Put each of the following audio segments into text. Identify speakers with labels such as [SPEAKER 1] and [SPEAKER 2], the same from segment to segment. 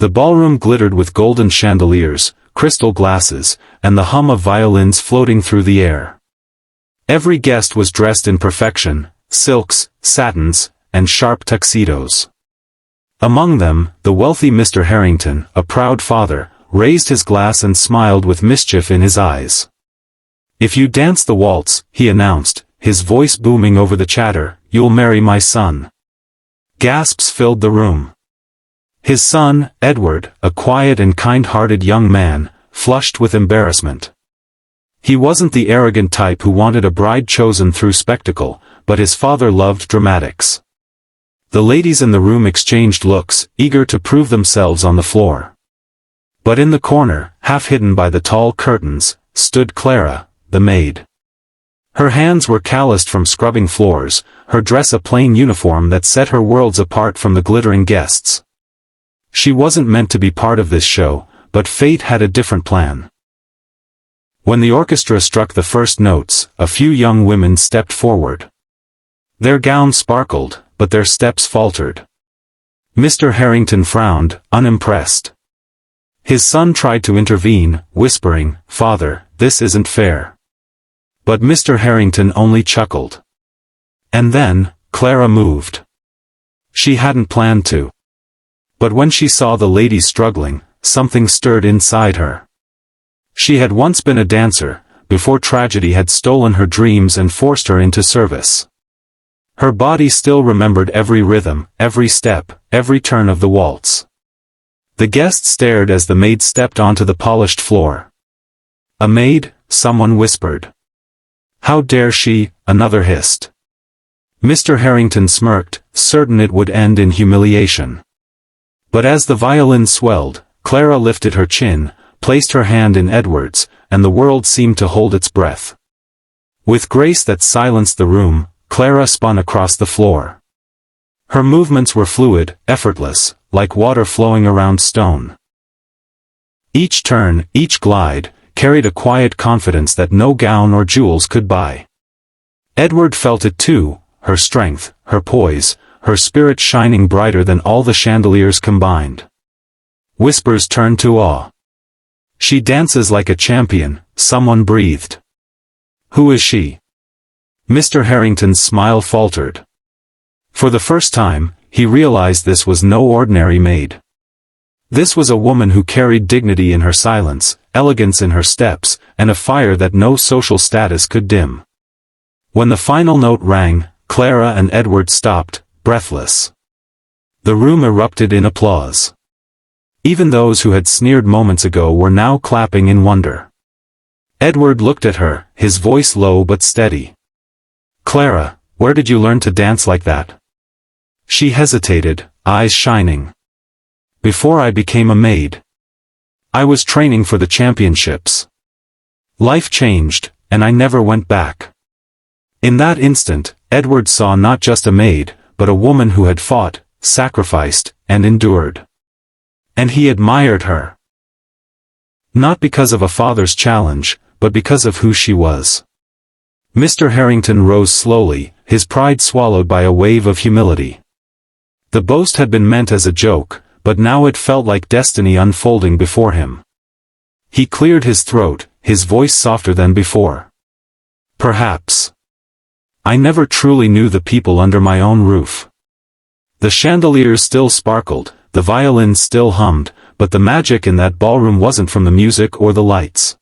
[SPEAKER 1] The ballroom glittered with golden chandeliers, crystal glasses, and the hum of violins floating through the air. Every guest was dressed in perfection, silks, satins, and sharp tuxedos. Among them, the wealthy Mr. Harrington, a proud father, raised his glass and smiled with mischief in his eyes. "If you dance the waltz," he announced, his voice booming over the chatter, "you'll marry my son." Gasps filled the room. His son, Edward, a quiet and kind-hearted young man, flushed with embarrassment. He wasn't the arrogant type who wanted a bride chosen through spectacle, but his father loved dramatics. The ladies in the room exchanged looks, eager to prove themselves on the floor. But in the corner, half hidden by the tall curtains, stood Clara, the maid. Her hands were calloused from scrubbing floors, her dress a plain uniform that set her worlds apart from the glittering guests. She wasn't meant to be part of this show, but fate had a different plan. When the orchestra struck the first notes, a few young women stepped forward. Their gowns sparkled, but their steps faltered. Mr. Harrington frowned, unimpressed. His son tried to intervene, whispering, "Father, this isn't fair." But Mr. Harrington only chuckled. And then, Clara moved. She hadn't planned to. But when she saw the ladies struggling, something stirred inside her. She had once been a dancer, before tragedy had stolen her dreams and forced her into service. Her body still remembered every rhythm, every step, every turn of the waltz. The guests stared as the maid stepped onto the polished floor. "A maid?" someone whispered. "How dare she?" another hissed. Mr. Harrington smirked, certain it would end in humiliation. But as the violin swelled, Clara lifted her chin, placed her hand in Edward's, and the world seemed to hold its breath. With grace that silenced the room, Clara spun across the floor. Her movements were fluid, effortless, like water flowing around stone. Each turn, each glide, carried a quiet confidence that no gown or jewels could buy. Edward felt it too, her strength, her poise, her spirit shining brighter than all the chandeliers combined. Whispers turned to awe. "She dances like a champion," someone breathed. "Who is she?" Mr. Harrington's smile faltered. For the first time, he realized this was no ordinary maid. This was a woman who carried dignity in her silence, elegance in her steps, and a fire that no social status could dim. When the final note rang, Clara and Edward stopped, breathless. The room erupted in applause. Even those who had sneered moments ago were now clapping in wonder. Edward looked at her, his voice low but steady. "Clara, where did you learn to dance like that?" She hesitated, eyes shining. "Before I became a maid. I was training for the championships. Life changed, and I never went back." In that instant, Edward saw not just a maid, but a woman who had fought, sacrificed, and endured. And he admired her. Not because of a father's challenge, but because of who she was. Mr. Harrington rose slowly, his pride swallowed by a wave of humility. The boast had been meant as a joke, but now it felt like destiny unfolding before him. He cleared his throat, his voice softer than before. "Perhaps. I never truly knew the people under my own roof." The chandeliers still sparkled, the violins still hummed, but the magic in that ballroom wasn't from the music or the lights.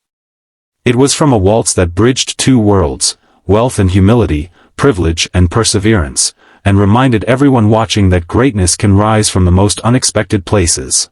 [SPEAKER 1] It was from a waltz that bridged two worlds, wealth and humility, privilege and perseverance, and reminded everyone watching that greatness can rise from the most unexpected places.